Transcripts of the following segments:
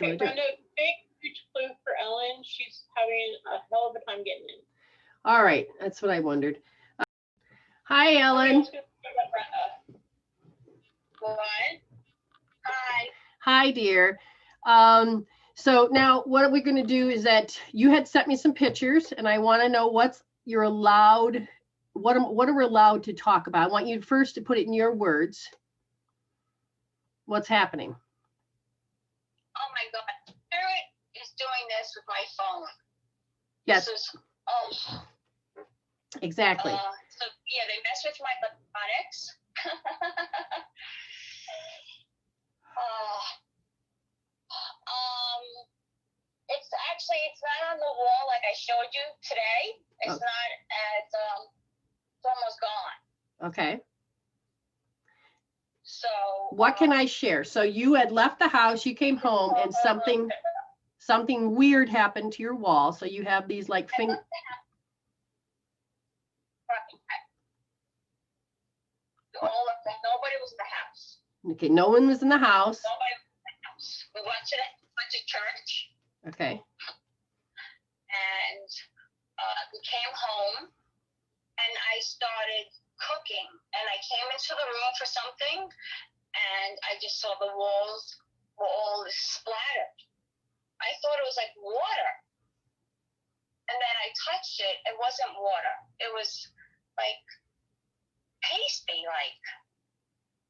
what you want to do. Brenda, big huge clue for Ellen. She's having a hell of a time getting in. All right, that's what I wondered. Hi, Ellen. What? Hi. Hi, dear. So now what we're going to do is that you had sent me some pictures, and I want to know what are we allowed to talk about. I want you first to put it in your words. What's happening? Oh my God. Spirit is doing this with my phone. Yes. This is, exactly. So yeah, they mess with my electronics. It's not on the wall like I showed you today. It's not. It's almost gone. Okay. So what can I share? So you had left the house, you came home, and something weird happened to your wall. So you have these like nobody was in the house. Okay, no one was in the house. Nobody was in the house. We went to church. Okay. And we came home, and I started cooking, and I came into the room for something, and I just saw the walls were all splattered. I thought it was like water, and then I touched it. It wasn't water. It was like pasty, like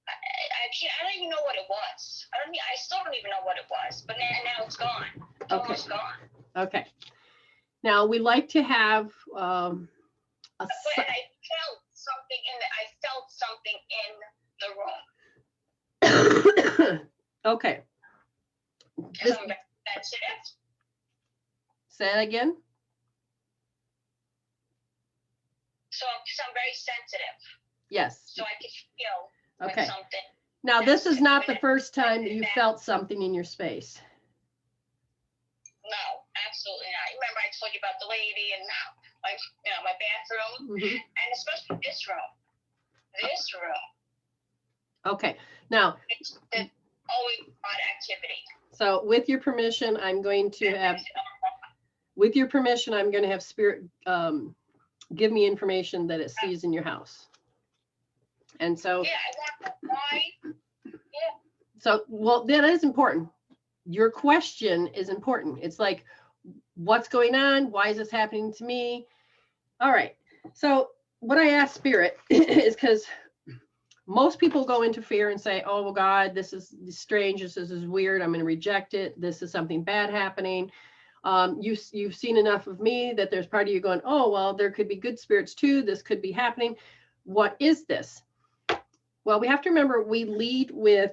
I don't even know what it was. I still don't even know what it was, but now it's gone. It's almost gone. Okay. Now we like to have I felt something in the room. Okay. Because I'm very sensitive. Say that again. So I'm very sensitive. Yes. So I could feel something. Now this is not the first time that you felt something in your space. No, absolutely not. Remember I told you about the lady and my bathroom, and especially this room. This room. Okay. Now. It's always on activity. So with your permission, I'm going to have. With your permission, I'm going to have Spirit give me information that it sees in your house. And so. Yeah. Why? Yeah. So well, that is important. Your question is important. It's like, what's going on? Why is this happening to me? All right. So what I ask Spirit is because most people go into fear and say, oh, God, this is strange. This is weird. I'm going to reject it. This is something bad happening. You've seen enough of me that there's part of you going, oh, well, there could be good spirits too. This could be happening. What is this? Well, we have to remember we lead with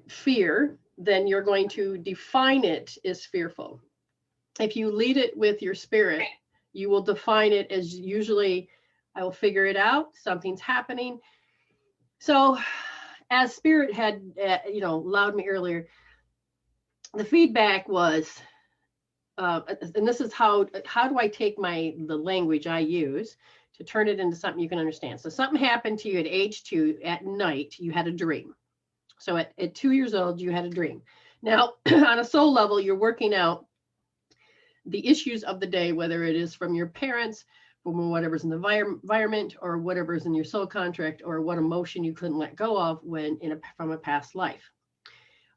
fear. Then you're going to define it as fearful. If you lead it with your spirit, you will define it as usually, I will figure it out. Something's happening. So as Spirit had, allowed me earlier, the feedback was, and this is how do I take the language I use to turn it into something you can understand. So something happened to you at age 2 at night, you had a dream. So at 2 years old, you had a dream. Now, on a soul level, you're working out the issues of the day, whether it is from your parents, from whatever's in the environment, or whatever's in your soul contract, or what emotion you couldn't let go of from a past life.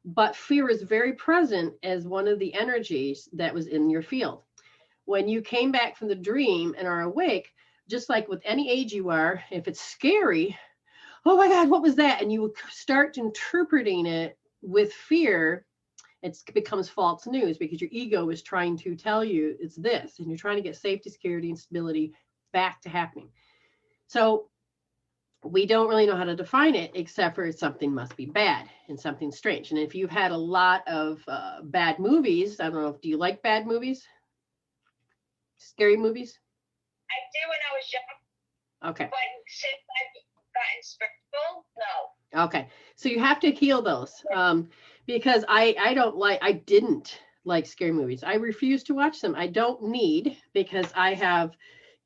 But fear is very present as one of the energies that was in your field. When you came back from the dream and are awake, just like with any age you are, if it's scary, oh my God, what was that? And you start interpreting it with fear, it becomes false news because your ego is trying to tell you it's this, and you're trying to get safety, security, and stability back to happening. So we don't really know how to define it, except for something must be bad and something strange. And if you've had a lot of bad movies, I don't know, do you like bad movies? Scary movies? I did when I was young. Okay. But since I've gotten spiritual, no. Okay. So you have to heal those. Because I didn't like scary movies. I refuse to watch them. I don't need, because I have,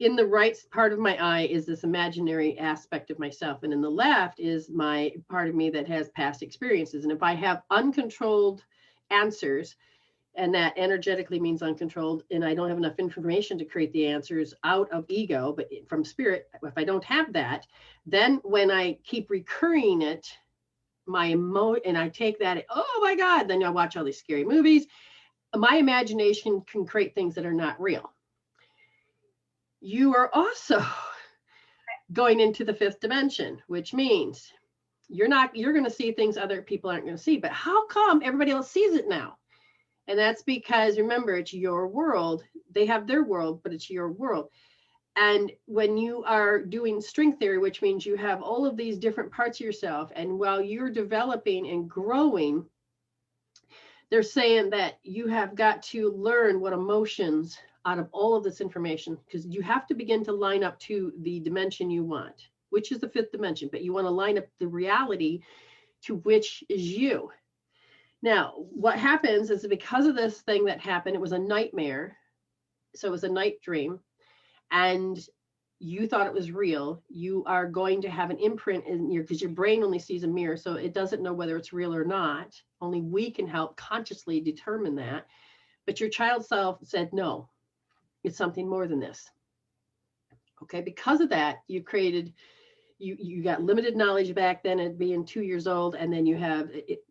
in the right part of my eye is this imaginary aspect of myself. And in the left is my part of me that has past experiences. And if I have uncontrolled answers, and that energetically means uncontrolled, and I don't have enough information to create the answers out of ego, but from spirit. If I don't have that, then when I keep recurring it, and I take that, oh my God, then I watch all these scary movies. My imagination can create things that are not real. You are also going into the fifth dimension, which means you're going to see things other people aren't going to see. But how come everybody else sees it now? And that's because, remember, it's your world. They have their world, but it's your world. And when you are doing string theory, which means you have all of these different parts of yourself, and while you're developing and growing, they're saying that you have got to learn what emotions out of all of this information, because you have to begin to line up to the dimension you want, which is the fifth dimension, but you want to line up the reality to which is you. Now, what happens is, because of this thing that happened, it was a nightmare. So it was a night dream, and you thought it was real. You are going to have an imprint in because your brain only sees a mirror, so it doesn't know whether it's real or not. Only we can help consciously determine that. But your child self said, no, it's something more than this. Okay, because of that, you got limited knowledge back then at being 2 years old, and then you have it.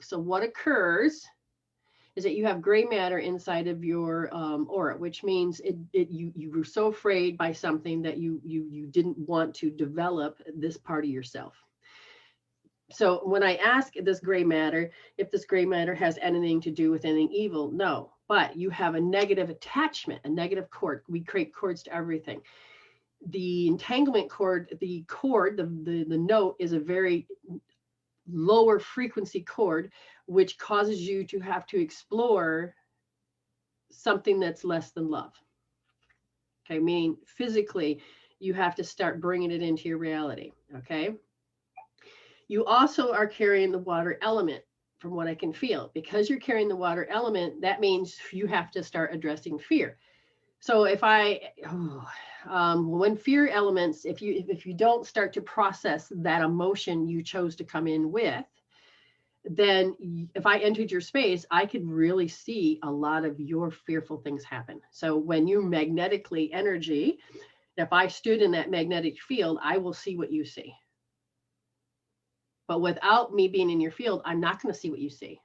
So what occurs is that you have gray matter inside of your aura, which means you were so afraid by something that you didn't want to develop this part of yourself. So when I ask this gray matter, if this gray matter has anything to do with anything evil, no. But you have a negative attachment, a negative cord. We create cords to everything. The entanglement cord, the note is a very lower frequency chord, which causes you to have to explore something that's less than love. Okay, meaning physically, you have to start bringing it into your reality. Okay. You also are carrying the water element, from what I can feel. Because you're carrying the water element, that means you have to start addressing fear. So when fear elements, if you don't start to process that emotion you chose to come in with, then if I entered your space, I could really see a lot of your fearful things happen. So when you magnetically energy, if I stood in that magnetic field, I will see what you see. But without me being in your field, I'm not going to see what you see.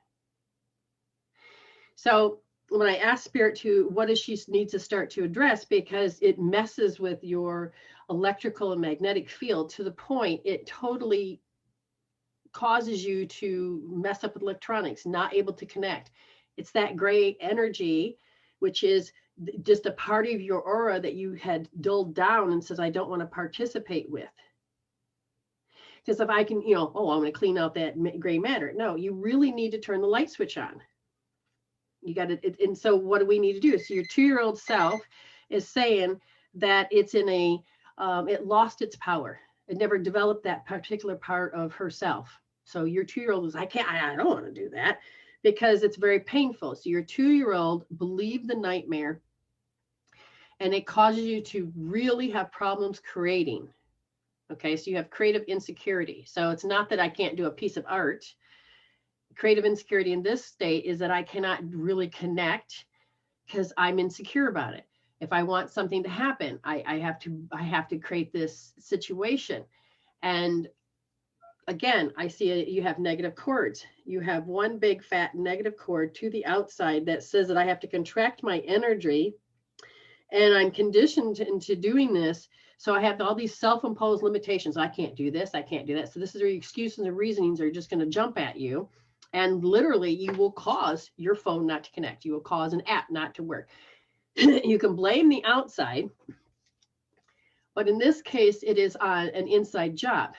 So when I ask Spirit what does she need to start to address, because it messes with your electrical and magnetic field to the point it totally causes you to mess up with electronics, not able to connect. It's that gray energy, which is just a part of your aura that you had dulled down and says, I don't want to participate with. Because if I can, I'm going to clean out that gray matter. No, you really need to turn the light switch on. You got it. And so what do we need to do? So your 2-year-old self is saying that it's it lost its power. It never developed that particular part of herself. So your 2-year-old is, I don't want to do that, because it's very painful. So your 2-year-old believed the nightmare, and it causes you to really have problems creating. Okay, so you have creative insecurity. So it's not that I can't do a piece of art. Creative insecurity in this state is that I cannot really connect because I'm insecure about it. If I want something to happen, I have to create this situation. And again, I see you have negative cords. You have one big fat negative cord to the outside that says that I have to contract my energy, and I'm conditioned into doing this. So I have all these self-imposed limitations. I can't do this. I can't do that. So this is where your excuses and reasonings are just going to jump at you. And literally, you will cause your phone not to connect. You will cause an app not to work. You can blame the outside, but in this case, it is on an inside job,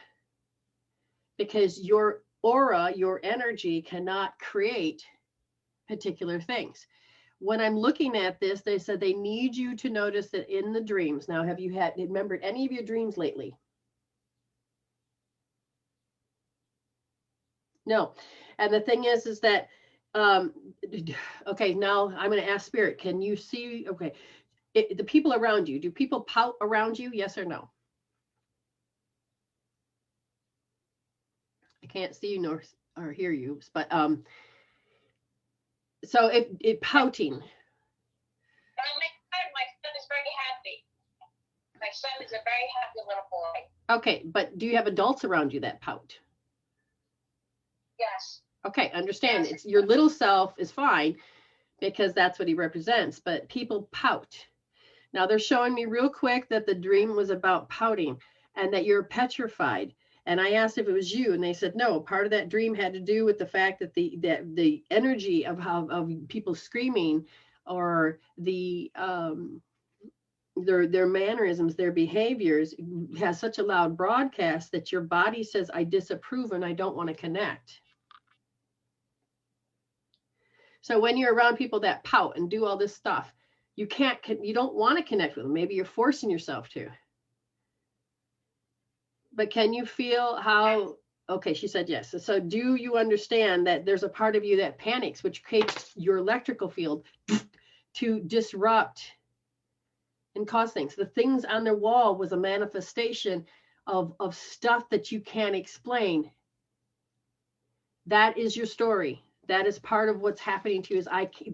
because your aura, your energy cannot create particular things. When I'm looking at this, they said they need you to notice that in the dreams. Now, have you remembered any of your dreams lately? No. And the thing is that, okay, now I'm going to ask Spirit, can you see, okay, the people around you, do people pout around you? Yes or no? I can't see you nor or hear you, but So it pouting. My son is very happy. My son is a very happy little boy. Okay, but do you have adults around you that pout? Yes. Okay, understand. Yes. It's your little self is fine because that's what he represents, but people pout. Now they're showing me real quick that the dream was about pouting and that you're petrified. And I asked if it was you, and they said no. Part of that dream had to do with the fact that the energy of people screaming, or their mannerisms, their behaviors has such a loud broadcast that your body says, I disapprove and I don't want to connect. So when you're around people that pout and do all this stuff, you don't want to connect with them. Maybe you're forcing yourself to. But can you feel how, okay, she said yes. So do you understand that there's a part of you that panics, which creates your electrical field to disrupt and cause things? The things on the wall was a manifestation of stuff that you can't explain. That is your story. That is part of what's happening to you.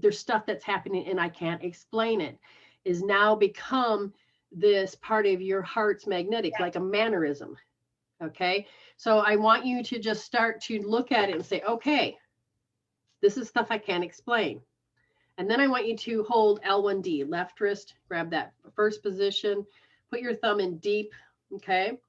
There's stuff that's happening and I can't explain it. Is now become this part of your heart's magnetic, like a mannerism. Okay. So I want you to just start to look at it and say, okay, this is stuff I can't explain. And then I want you to hold L1D, left wrist, grab that first position, put your thumb in deep. Okay.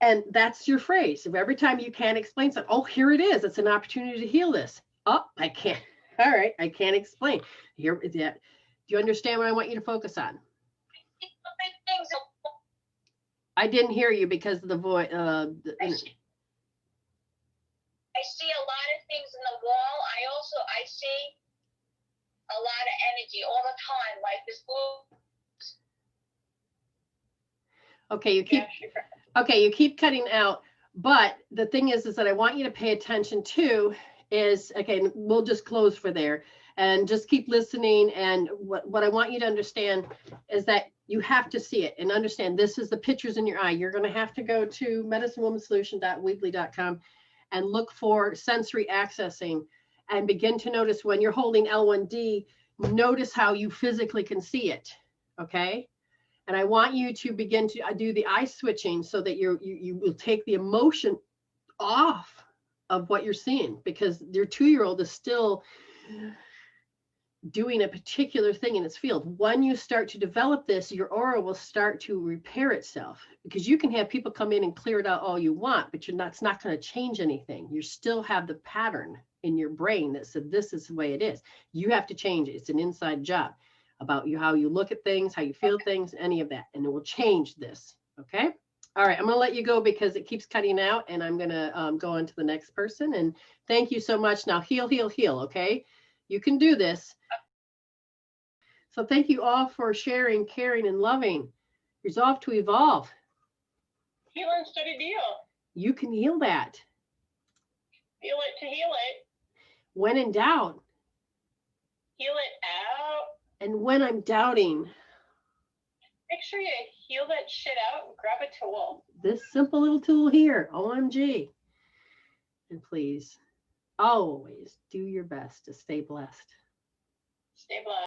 And that's your phrase. If every time you can't explain something, oh, here it is. It's an opportunity to heal this. Oh, I can't. All right. I can't explain. Here is it. Do you understand what I want you to focus on? I didn't hear you because of the voice. I see a lot of things in the wall. I see a lot of energy all the time, like this blue. Okay, you keep cutting out. But the thing is that I want you to pay attention to is, okay, we'll just close for there and just keep listening. And what I want you to understand is that you have to see it and understand this is the pictures in your eye. You're going to have to go to medicinewomansolution.weebly.com and look for sensory accessing and begin to notice when you're holding L1D, notice how you physically can see it. Okay. And I want you to begin to do the eye switching so that you will take the emotion off of what you're seeing, because your 2-year-old is still doing a particular thing in its field. When you start to develop this, your aura will start to repair itself, because you can have people come in and clear it out all you want, but it's not going to change anything. You still have the pattern in your brain that said this is the way it is. You have to change it. It's an inside job about you, how you look at things, how you feel things, any of that, and it will change this. Okay. All right, I'm going to let you go because it keeps cutting out, and I'm going to go on to the next person. And thank you so much. Now heal, heal, heal. Okay. You can do this. So thank you all for sharing, caring, and loving. Resolve to evolve. Heal instead of deal. You can heal that. Feel it to heal it. When in doubt. Heal it out. And when I'm doubting. Make sure you heal that shit out and grab a tool. This simple little tool here, OMG. And please, always do your best to stay blessed. Stay blessed.